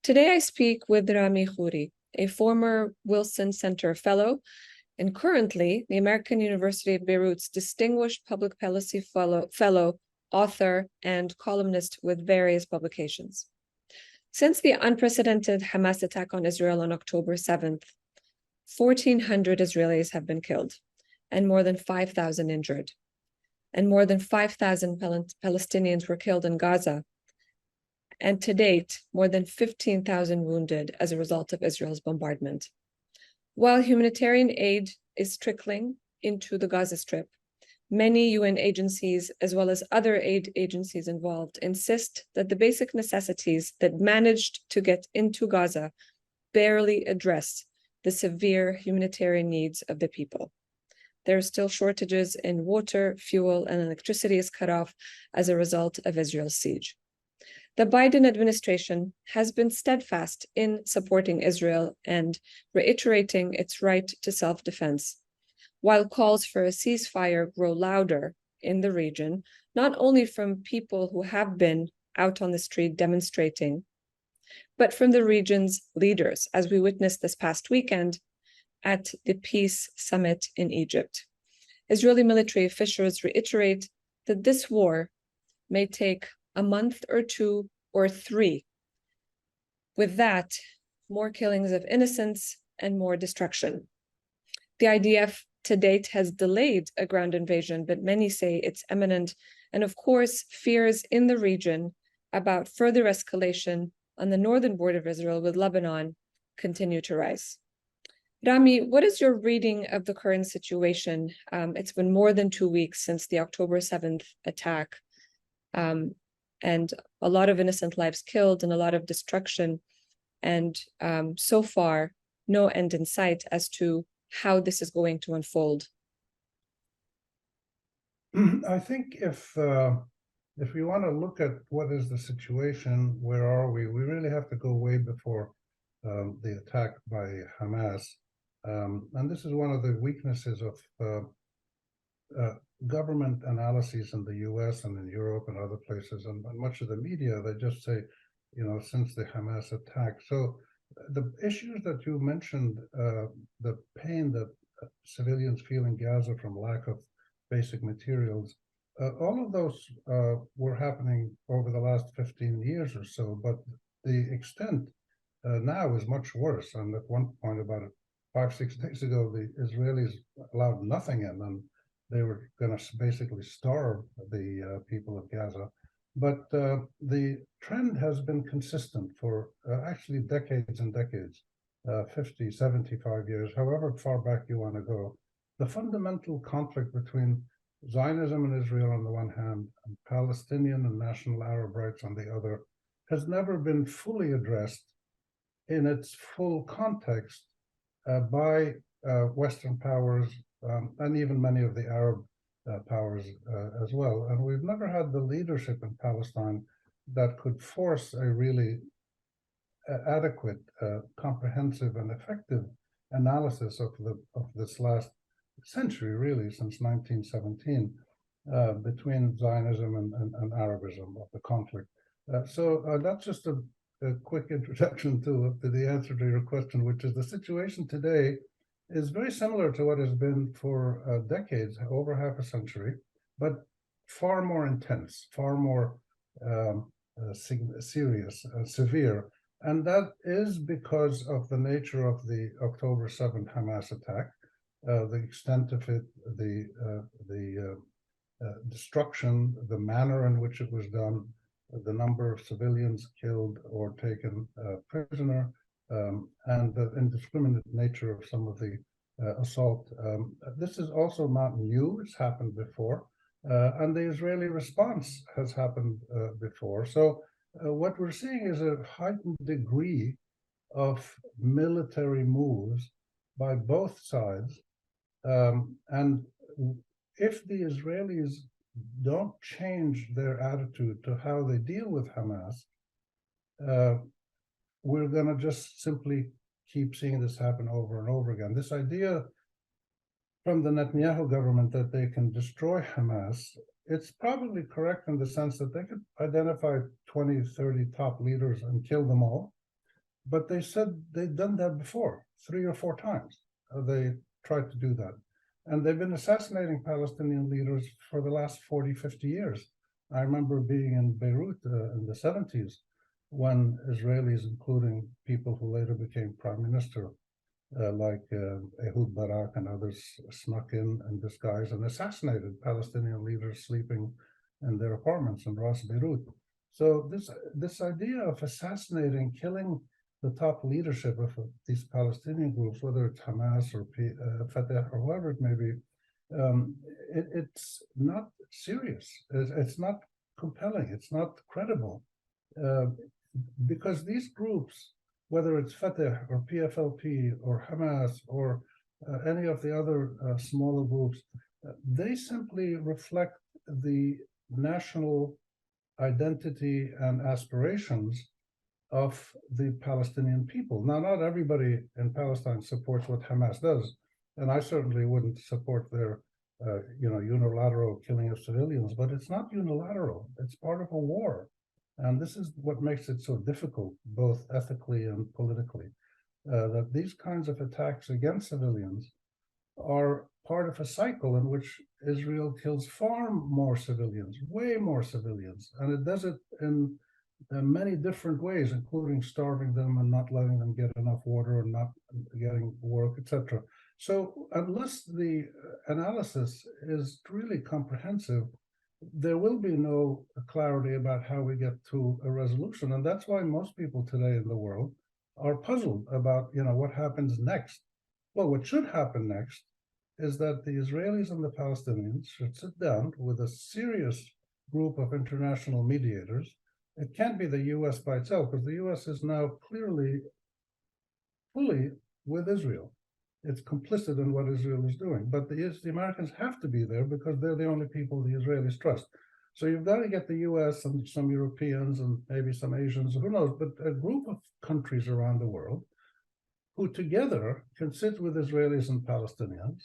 Today I speak with Rami Khouri, a former Wilson Center Fellow and currently the American University of Beirut's Distinguished Public Policy Fellow, author, and columnist with various publications. Since the unprecedented Hamas attack on Israel on October 7th, 1,400 Israelis have been killed and more than 5,000 injured. And more than 5,000 Palestinians were killed in Gaza. And to date, more than 15,000 wounded as a result of Israel's bombardment. While humanitarian aid is trickling into the Gaza Strip, many UN agencies, as well as other aid agencies involved, insist that the basic necessities that managed to get into Gaza barely address the severe humanitarian needs of the people. There are still shortages in water, fuel, and electricity is cut off as a result of Israel's siege. The Biden administration has been steadfast in supporting Israel and reiterating its right to self-defense, while calls for a ceasefire grow louder in the region, not only from people who have been out on the street demonstrating, but from the region's leaders, as we witnessed this past weekend at the Peace Summit in Egypt. Israeli military officials reiterate that this war may take a month or two or three. With that, more killings of innocents and more destruction. The IDF to date has delayed a ground invasion, but many say it's imminent. And of course, fears in the region about further escalation on the northern border of Israel with Lebanon continue to rise. Rami, what is your reading of the current situation? It's been more than 2 weeks since the October 7th attack. And a lot of innocent lives killed and a lot of destruction. And so far, no end in sight as to how this is going to unfold. I think if we want to look at what is the situation, where are we really have to go way before the attack by Hamas. And this is one of the weaknesses of government analyses in the US and in Europe and other places, and much of the media, they just say, since the Hamas attack. So the issues that you mentioned, the pain that civilians feel in Gaza from lack of basic materials, all of those were happening over the last 15 years or so, but the extent now is much worse. And at one point, about 5-6 days ago, the Israelis allowed nothing in, and they were going to basically starve the people of Gaza. But the trend has been consistent for actually decades and decades, 50, 75 years, however far back you want to go. The fundamental conflict between Zionism and Israel on the one hand, and Palestinian and national Arab rights on the other, has never been fully addressed in its full context by Western powers, and even many of the Arab powers as well. And we've never had the leadership in Palestine that could force a really adequate, comprehensive, and effective analysis of this last century, really, since 1917, between Zionism and Arabism, of the conflict. So that's just a quick introduction to the answer to your question, which is the situation today is very similar to what has been for decades, over half a century, but far more intense, far more serious, severe. And that is because of the nature of the October 7th Hamas attack, the extent of it, the destruction, the manner in which it was done, the number of civilians killed or taken prisoner, and the indiscriminate nature of some of the assault. This is also not new. It's happened before. And the Israeli response has happened before. So what we're seeing is a heightened degree of military moves by both sides. And if the Israelis don't change their attitude to how they deal with Hamas, we're going to just simply keep seeing this happen over and over again. This idea from the Netanyahu government that they can destroy Hamas, it's probably correct in the sense that they could identify 20, 30 top leaders and kill them all. but they said they'd done that before, 3 or 4 times. They tried to do that. And they've been assassinating Palestinian leaders for the last 40, 50 years. I remember being in Beirut in the 70s when Israelis, including people who later became prime minister, like Ehud Barak and others, snuck in disguise and assassinated Palestinian leaders sleeping in their apartments in Ras Beirut. So this idea of assassinating, killing the top leadership of these Palestinian groups, whether it's Hamas or Fatah or whoever it may be, it's not serious. It's not compelling. It's not credible, because these groups, whether it's Fatah or PFLP or Hamas or any of the other smaller groups, they simply reflect the national identity and aspirations of the Palestinian people. Now, not everybody in Palestine supports what Hamas does, and I certainly wouldn't support their unilateral killing of civilians, but it's not unilateral. It's part of a war. And this is what makes it so difficult, both ethically and politically, that these kinds of attacks against civilians are part of a cycle in which Israel kills far more civilians, way more civilians, and it does it in many different ways, including starving them and not letting them get enough water and not getting work, etc. So unless the analysis is really comprehensive, there will be no clarity about how we get to a resolution. And that's why most people today in the world are puzzled about, what happens next. Well, what should happen next is that the Israelis and the Palestinians should sit down with a serious group of international mediators. It can't be the U.S. by itself, because the U.S. is now clearly, fully with Israel. It's complicit in what Israel is doing. But the Americans have to be there because they're the only people the Israelis trust. So you've got to get the U.S. and some Europeans and maybe some Asians, who knows, but a group of countries around the world who together can sit with Israelis and Palestinians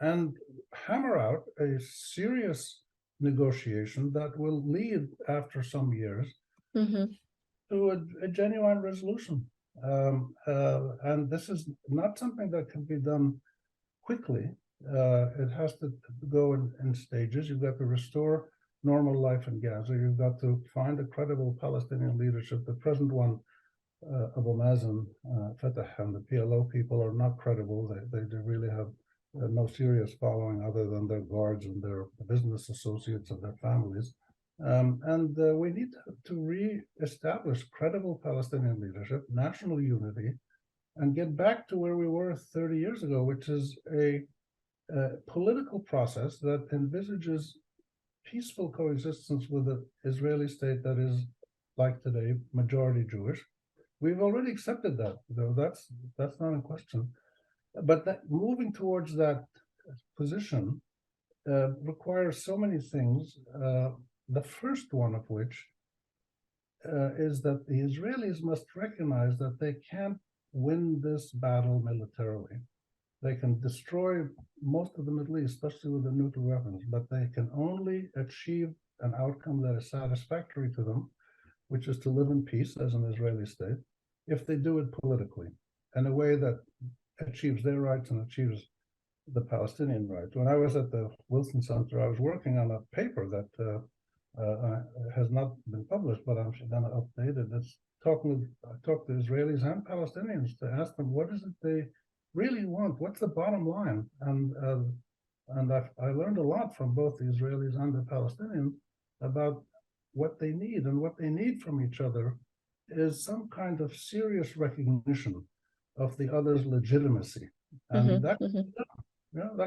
and hammer out a serious negotiation that will lead, after some years, to a genuine resolution. And this is not something that can be done quickly. It has to go in stages. You've got to restore normal life in Gaza. You've got to find a credible Palestinian leadership. The present one, Abu Mazen, Fatah, and the PLO people are not credible. They really have no serious following other than their guards and their business associates and their families. And we need to re-establish credible Palestinian leadership, national unity, and get back to where we were 30 years ago, which is a political process that envisages peaceful coexistence with an Israeli state that is, like today, majority Jewish. We've already accepted that, though that's not in question. But moving towards that position requires so many things. The first one of which is that the Israelis must recognize that they can't win this battle militarily. They can destroy most of the Middle East, especially with the nuclear weapons, but they can only achieve an outcome that is satisfactory to them, which is to live in peace as an Israeli state, if they do it politically, in a way that achieves their rights and achieves the Palestinian rights. When I was at the Wilson Center, I was working on a paper that has not been published, but I'm going to update it. It's I talked to Israelis and Palestinians to ask them, what is it they really want? What's the bottom line? And I learned a lot from both the Israelis and the Palestinians about what they need, and what they need from each other is some kind of serious recognition of the other's legitimacy, and that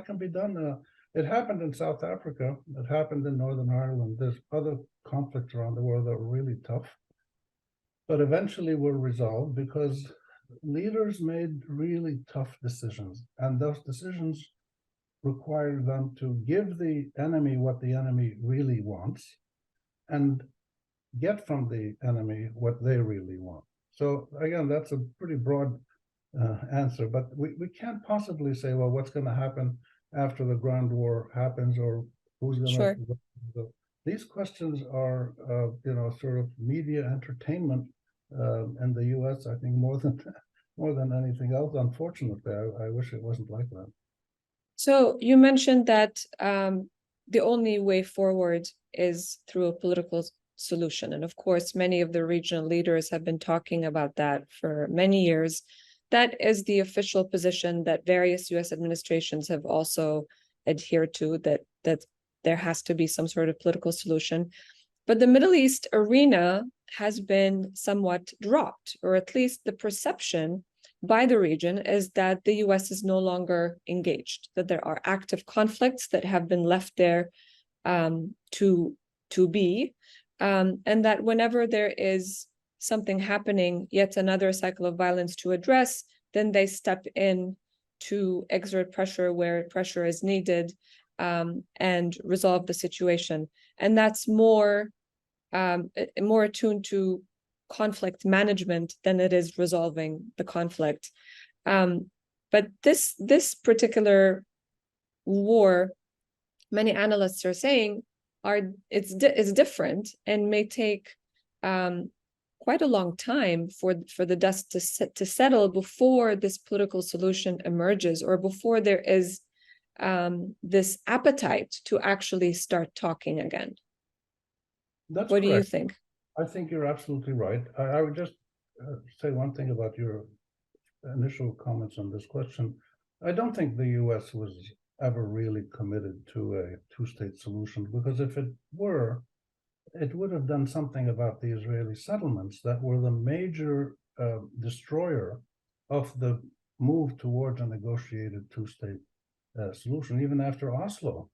can be done. It happened in South Africa. It happened in Northern Ireland. There's other conflicts around the world that were really tough, but eventually were resolved because leaders made really tough decisions, and those decisions require them to give the enemy what the enemy really wants and get from the enemy what they really want. So again, that's a pretty broad answer, but we can't possibly say, well, what's going to happen after the ground war happens, or who's going to. These questions are, sort of media entertainment in the U.S. I think more than more than anything else. Unfortunately, I wish it wasn't like that. So you mentioned that the only way forward is through a political solution. And of course, many of the regional leaders have been talking about that for many years. That is the official position that various US administrations have also adhered to, that there has to be some sort of political solution. But the Middle East arena has been somewhat dropped, or at least the perception by the region is that the US is no longer engaged, that there are active conflicts that have been left there to be, and that whenever there is something happening, yet another cycle of violence to address, then they step in to exert pressure where pressure is needed, and resolve the situation. And that's more attuned to conflict management than it is resolving the conflict. But this particular war, many analysts are saying, it's different and may take quite a long time for the dust to settle before this political solution emerges, or before there is this appetite to actually start talking again. That's what correct. do you think? I think you're absolutely right. I would just say one thing about your initial comments on this question. I don't think the U.S. was ever really committed to a two-state solution, because if it were, it would have done something about the Israeli settlements that were the major destroyer of the move towards a negotiated two-state solution. Even after Oslo,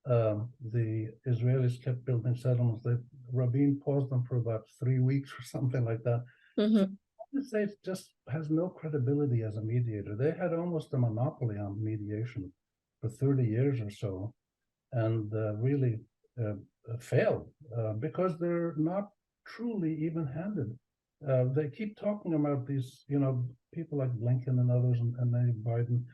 the Israelis kept building settlements. Rabin paused them for about 3 weeks or something like that. Mm-hmm. So the United States just has no credibility as a mediator. They had almost a monopoly on mediation for 30 years or so, and really failed because they're not truly even-handed. They keep talking about these, people like Blinken and others, and then Biden.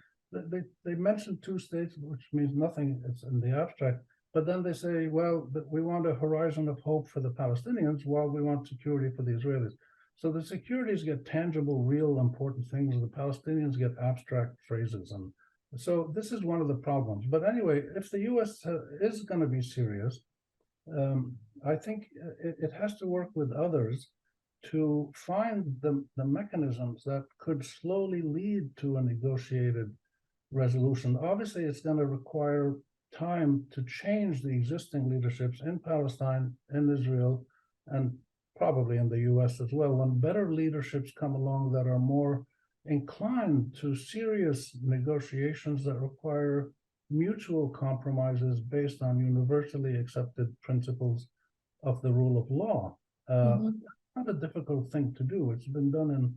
They mention two states, which means nothing. It's in the abstract. But then they say, well, we want a horizon of hope for the Palestinians while we want security for the Israelis. So the securities get tangible, real, important things. The Palestinians get abstract phrases. And so this is one of the problems. But anyway, if the U.S. is going to be serious, I think it has to work with others to find the mechanisms that could slowly lead to a negotiated resolution. Obviously, it's going to require time to change the existing leaderships in Palestine, in Israel, and probably in the US as well. When better leaderships come along that are more inclined to serious negotiations that require mutual compromises based on universally accepted principles of the rule of law. Not a difficult thing to do. It's been done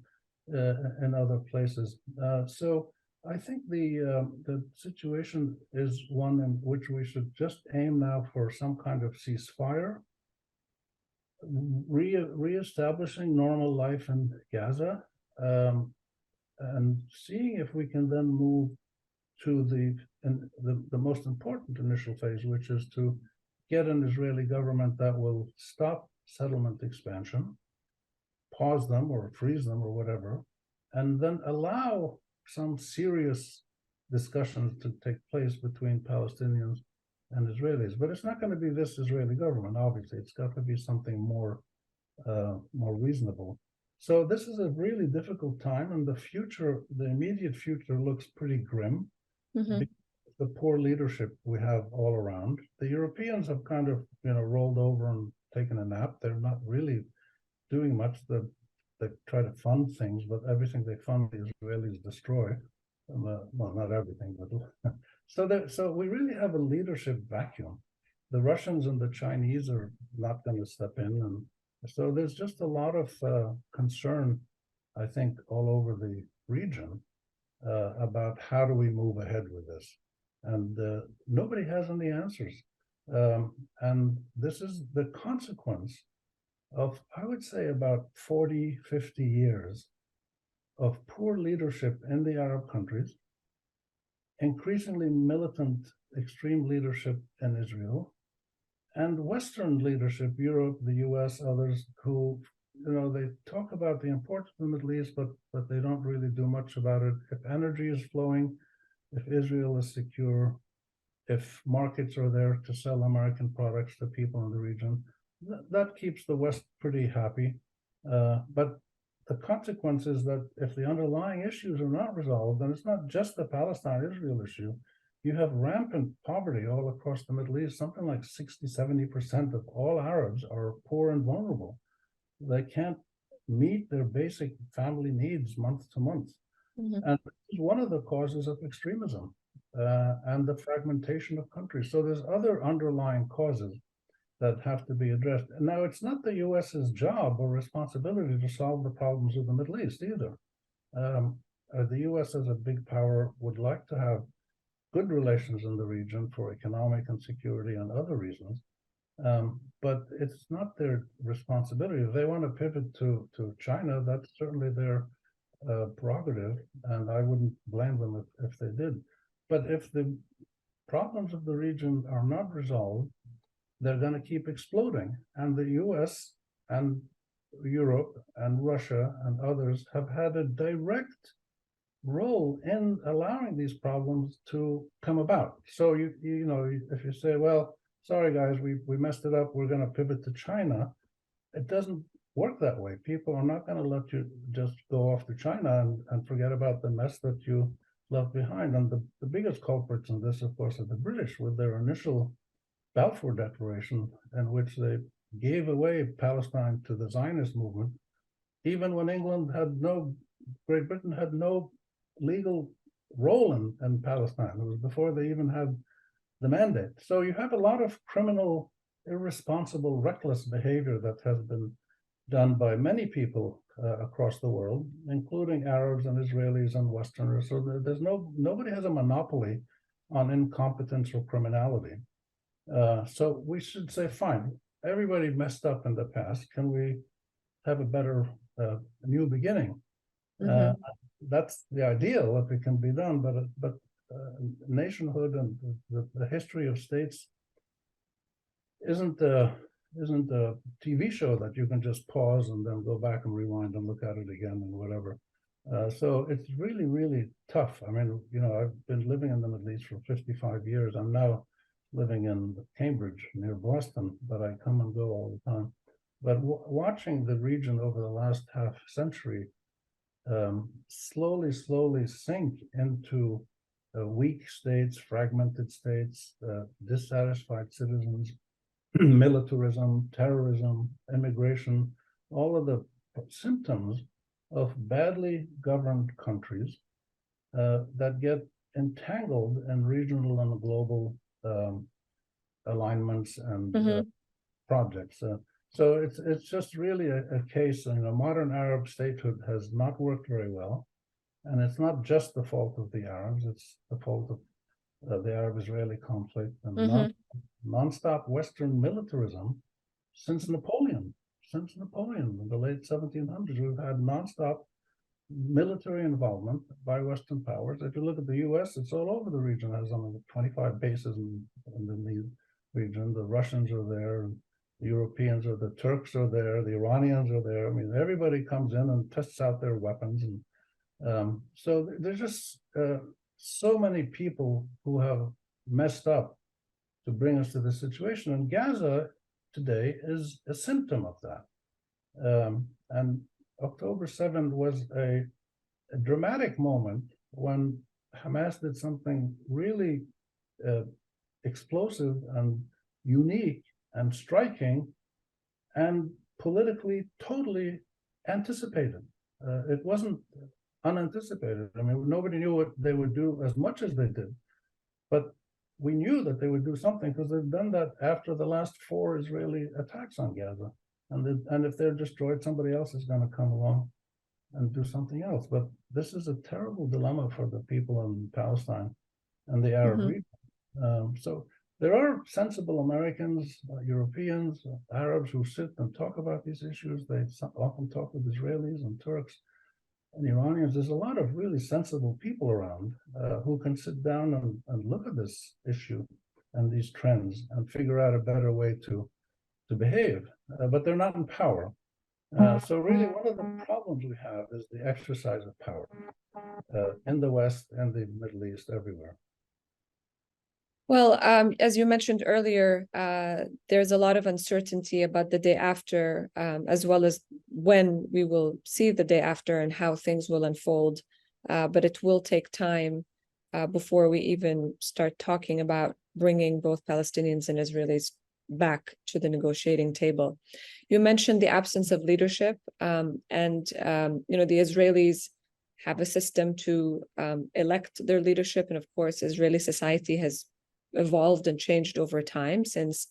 in other places. So I think the situation is one in which we should just aim now for some kind of ceasefire, reestablishing normal life in Gaza, and seeing if we can then move to the most important initial phase, which is to get an Israeli government that will stop settlement expansion, pause them or freeze them or whatever, and then allow some serious discussions to take place between Palestinians and Israelis. But it's not going to be this Israeli government, obviously. It's got to be something more reasonable. So this is a really difficult time, and the immediate future looks pretty grim. Mm-hmm. The poor leadership we have all around. The Europeans have kind of, rolled over and taken a nap. They're not really doing much. They try to fund things, but everything they fund, the Israelis destroy. Well, not everything, but so we really have a leadership vacuum. The Russians and the Chinese are not going to step in, and so there's just a lot of concern, I think, all over the region about how do we move ahead with this, and nobody has any answers, and this is the consequence of, I would say, about 40, 50 years of poor leadership in the Arab countries, increasingly militant, extreme leadership in Israel, and Western leadership, Europe, the US, others, who they talk about the importance of the Middle East, but they don't really do much about it. If energy is flowing, if Israel is secure, if markets are there to sell American products to people in the region, that keeps the West pretty happy. But the consequence is that if the underlying issues are not resolved, and it's not just the Palestine-Israel issue, you have rampant poverty all across the Middle East. Something like 60–70% of all Arabs are poor and vulnerable. They can't meet their basic family needs month to month. Mhm. And this is one of the causes of extremism and the fragmentation of countries. So there's other underlying causes that have to be addressed. Now, it's not the US's job or responsibility to solve the problems of the Middle East either. The US as a big power would like to have good relations in the region for economic and security and other reasons. But it's not their responsibility. If they want to pivot to China, that's certainly their prerogative, and I wouldn't blame them if they did. But if the problems of the region are not resolved, they're going to keep exploding. And the US and Europe and Russia and others have had a direct role in allowing these problems to come about. So you know, if you say, well, sorry guys, we messed it up, we're going to pivot to China, it doesn't work that way. People are not going to let you just go off to China and forget about the mess that you left behind. And the biggest culprits in this, of course, are the British with their initial Balfour Declaration, in which they gave away Palestine to the Zionist movement, even when Great Britain had no legal role in Palestine. It was before they even had the mandate. So you have a lot of criminal, irresponsible, reckless behavior that has been done by many people across the world, including Arabs and Israelis and Westerners. So there's nobody has a monopoly on incompetence or criminality. So we should say, fine, everybody messed up in the past. Can we have a better new beginning? Mhm. That's the ideal if it can be done, but nationhood and the history of states isn't a TV show that you can just pause and then go back and rewind and look at it again and whatever. So it's really, really tough. I mean, you know, I've been living in the Middle East for 55 years. I'm now living in Cambridge near Boston, but I come and go all the time. But watching the region over the last half century slowly sink into weak states, fragmented states, dissatisfied citizens, militarism, terrorism, immigration, all of the symptoms of badly governed countries that get entangled in regional and global alignments and projects. So it's just really a case, you know, modern Arab statehood has not worked very well. And it's not just the fault of the Arabs, it's the fault of the Arab-Israeli conflict and nonstop Western militarism since Napoleon. Since Napoleon in the late 1700s, we've had nonstop military involvement by Western powers. If you look at the US, it's all over the region. It has only 25 bases in the region. The Russians are there, the Europeans are, the Turks are there, the Iranians are there. I mean, everybody comes in and tests out their weapons. And so there's just so many people who have messed up to bring us to this situation. And Gaza today is a symptom of that. And October 7th was a dramatic moment when Hamas did something really explosive and unique and striking and politically totally anticipated. It wasn't unanticipated. I mean, nobody knew what they would do as much as they did, but we knew that they would do something because they've done that after the last 4 Israeli attacks on Gaza. And if they're destroyed, somebody else is going to come along and do something else. But this is a terrible dilemma for the people in Palestine and the Arab region. So there are sensible Americans, Europeans, Arabs who sit and talk about these issues. They often talk with Israelis and Turks and Iranians. There's a lot of really sensible people around who can sit down and look at this issue and these trends and figure out a better way to behave. But they're not in power. So really, one of the problems we have is the exercise of power in the West and the Middle East, everywhere. Well, as you mentioned earlier, there's a lot of uncertainty about the day after, as well as when we will see the day after and how things will unfold. But it will take time before we even start talking about bringing both Palestinians and Israelis back to the negotiating table. You mentioned the absence of leadership, and the Israelis have a system to elect their leadership, and of course, Israeli society has evolved and changed over time since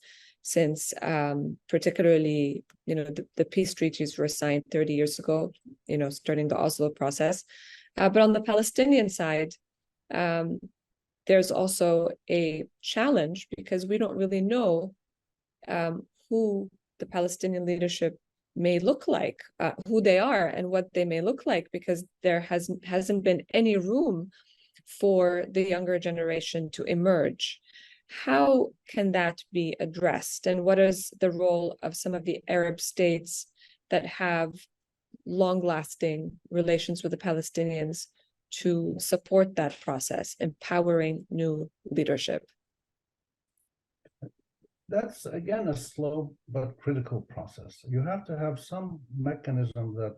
particularly the peace treaties were signed 30 years ago, starting the Oslo process. But on the Palestinian side, there's also a challenge because we don't really know who the Palestinian leadership may look like, who they are and what they may look like, because there hasn't been any room for the younger generation to emerge. How can that be addressed? And what is the role of some of the Arab states that have long-lasting relations with the Palestinians to support that process, empowering new leadership? That's, again, a slow but critical process. You have to have some mechanism that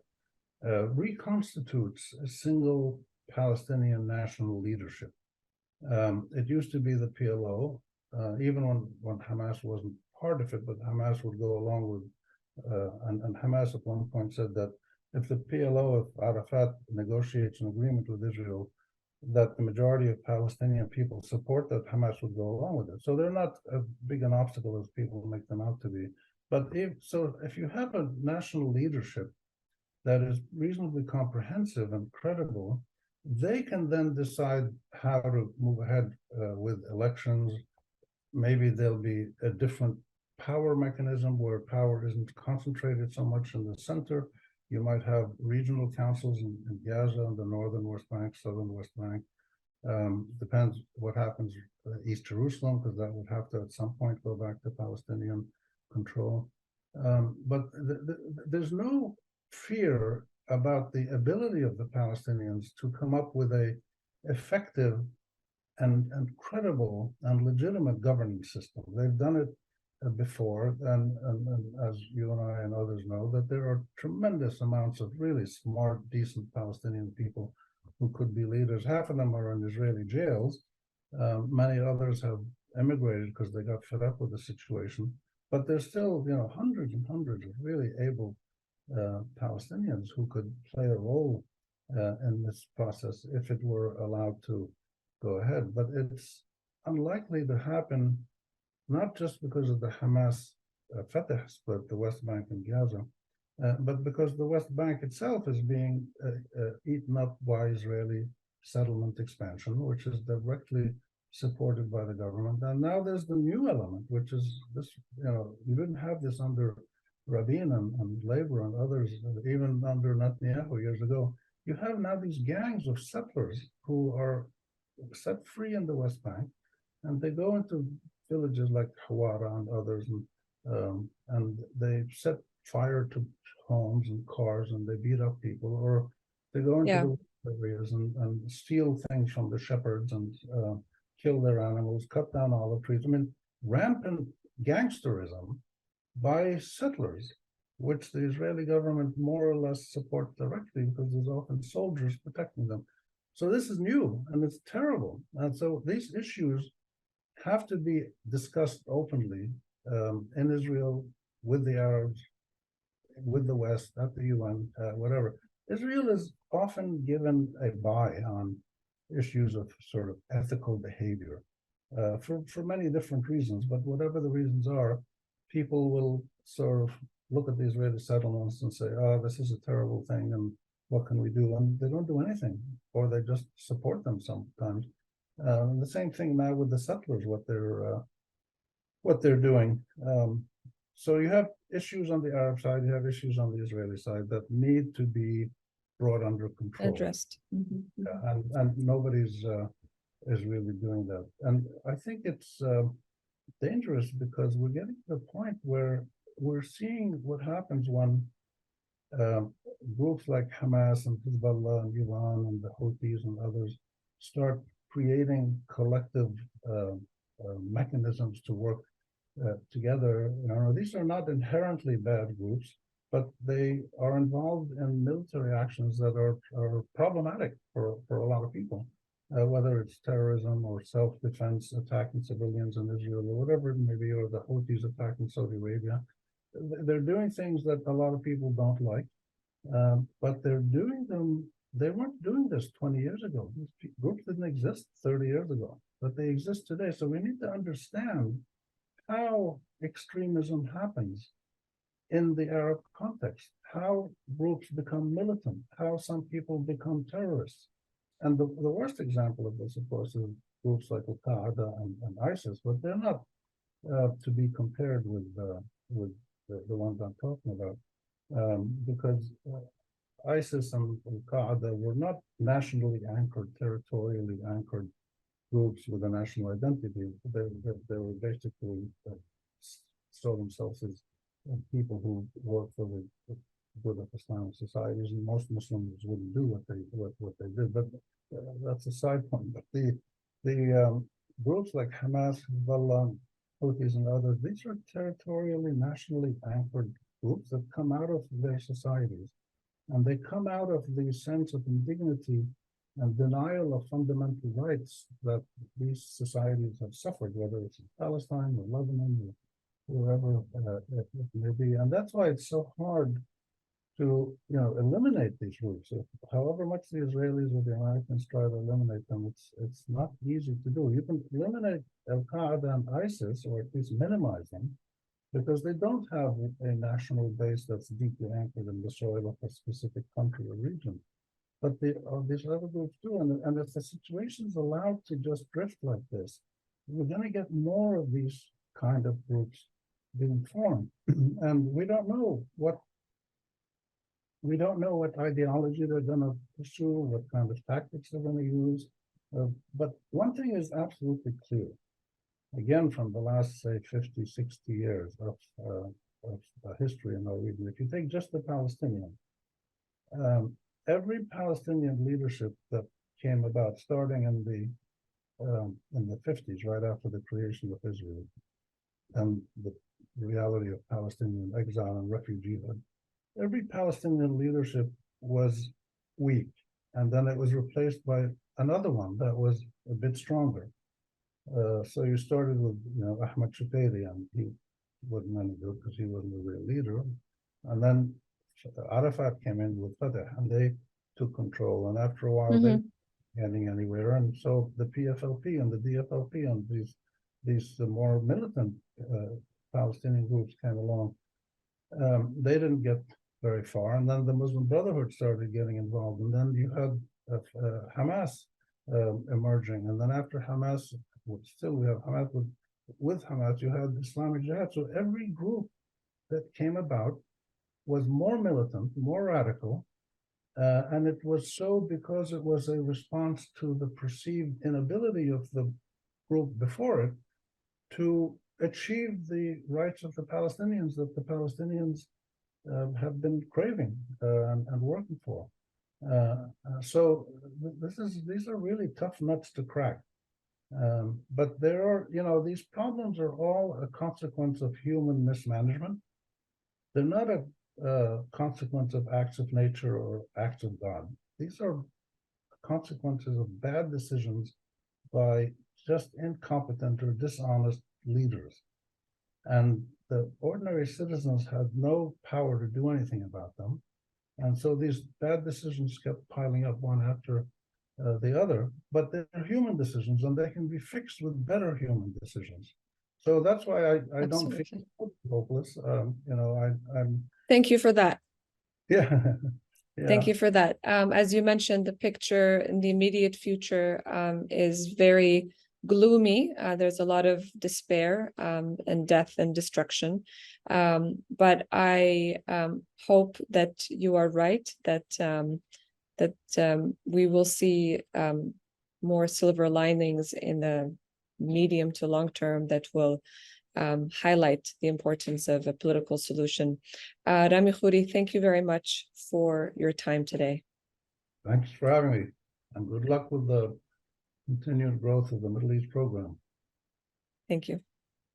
reconstitutes a single Palestinian national leadership. It used to be the PLO, even when Hamas wasn't part of it, but Hamas would go along with, and Hamas at one point said that if the PLO, if Arafat negotiates an agreement with Israel, that the majority of Palestinian people support that, Hamas would go along with it. So they're not as big an obstacle as people make them out to be. But if you have a national leadership that is reasonably comprehensive and credible, they can then decide how to move ahead with elections. Maybe there'll be a different power mechanism where power isn't concentrated so much in the center. You might have regional councils in Gaza and the northern West Bank, southern West Bank. Depends what happens East Jerusalem, because that would have to at some point go back to Palestinian control. But there's no fear about the ability of the Palestinians to come up with a effective and credible and legitimate governing system. They've done it before, and as you and I and others know, that there are tremendous amounts of really smart, decent Palestinian people who could be leaders. Half of them are in Israeli jails. Many others have emigrated because they got fed up with the situation. But there's still, hundreds and hundreds of really able Palestinians who could play a role in this process if it were allowed to go ahead. But it's unlikely to happen, not just because of the Hamas Fatah split, the West Bank and Gaza, but because the West Bank itself is being eaten up by Israeli settlement expansion, which is directly supported by the government. And now there's the new element, which is this, you didn't have this under Rabin and Labour and others, even under Netanyahu years ago. You have now these gangs of settlers who are set free in the West Bank, and they go into villages like Hawara and others, and they set fire to homes and cars, and they beat up people, or they go into the areas and steal things from the shepherds and kill their animals, cut down olive trees. I mean, rampant gangsterism by settlers, which the Israeli government more or less supports directly because there's often soldiers protecting them. So this is new and it's terrible. And so these issues have to be discussed openly in Israel, with the Arabs, with the West, at the UN, whatever. Israel is often given a buy on issues of sort of ethical behavior for many different reasons, but whatever the reasons are, people will sort of look at the Israeli settlements and say, oh, this is a terrible thing, and what can we do? And they don't do anything, or they just support them sometimes. The same thing now with the settlers, what they're doing. So you have issues on the Arab side, you have issues on the Israeli side that need to be brought under control. Addressed. Mm-hmm. And nobody's is really doing that. And I think it's dangerous because we're getting to the point where we're seeing what happens when groups like Hamas and Hezbollah and Iran and the Houthis and others start creating collective mechanisms to work together. These are not inherently bad groups, but they are involved in military actions that are problematic for a lot of people, whether it's terrorism or self-defense, attacking civilians in Israel or whatever it may be, or the Houthis attacking Saudi Arabia. They're doing things that a lot of people don't like, but they're doing them. They weren't doing this 20 years ago. These groups didn't exist 30 years ago, but they exist today. So we need to understand how extremism happens in the Arab context, how groups become militant, how some people become terrorists. And the worst example of this, of course, is groups like Al-Qaeda and ISIS, but they're not to be compared with the ones I'm talking about, because ISIS and Al-Qaeda were not nationally anchored, territorially anchored groups with a national identity. They were basically saw themselves as people who work for the good of Islamic societies, and most Muslims wouldn't do what they did. But that's a side point. But the groups like Hamas, Hezbollah, Houthis, and others, these are territorially, nationally anchored groups that come out of their societies, and they come out of the sense of indignity and denial of fundamental rights that these societies have suffered, whether it's in Palestine or Lebanon or wherever it may be. And that's why it's so hard to eliminate these groups. However much the Israelis or the Americans try to eliminate them, it's not easy to do. You can eliminate Al-Qaeda and ISIS, or at least minimize them, because they don't have a national base that's deeply anchored in the soil of a specific country or region. But these other groups do, and if the situation's allowed to just drift like this, we're going to get more of these kind of groups being formed, and we don't know what ideology they're going to pursue, what kind of tactics they're going to use. But one thing is absolutely clear, again, from the last, say, 50, 60 years of history in our region. If you take just the Palestinians, every Palestinian leadership that came about, starting in the 50s, right after the creation of Israel, and the reality of Palestinian exile and refugeehood, every Palestinian leadership was weak, and then it was replaced by another one that was a bit stronger. So you started with Ahmad Shukayri, and he wasn't any good because he wasn't a real leader. And then Arafat came in with Fatah, and they took control. And after a while, they weren't getting anywhere. And so the PFLP and the DFLP and these more militant Palestinian groups came along. They didn't get very far. And then the Muslim Brotherhood started getting involved. And then you had Hamas emerging. And then after Hamas, still we have Hamas, with Hamas, you had Islamic Jihad. So every group that came about was more militant, more radical, and it was so because it was a response to the perceived inability of the group before it to achieve the rights of the Palestinians that the Palestinians have been craving and working for. So these are really tough nuts to crack. But there are, these problems are all a consequence of human mismanagement. They're not a consequence of acts of nature or acts of God. These are consequences of bad decisions by just incompetent or dishonest leaders. And the ordinary citizens had no power to do anything about them. And so these bad decisions kept piling up one after the other, but they're human decisions, and they can be fixed with better human decisions. So that's why I don't feel hopeless. I'm. Thank you for that. Yeah. Thank you for that. As you mentioned, the picture in the immediate future is very gloomy. There's a lot of despair and death and destruction. But I hope that you are right, that we will see more silver linings in the medium to long term that will highlight the importance of a political solution. Rami Khouri, thank you very much for your time today. Thanks for having me, and good luck with the continued growth of the Middle East program. Thank you.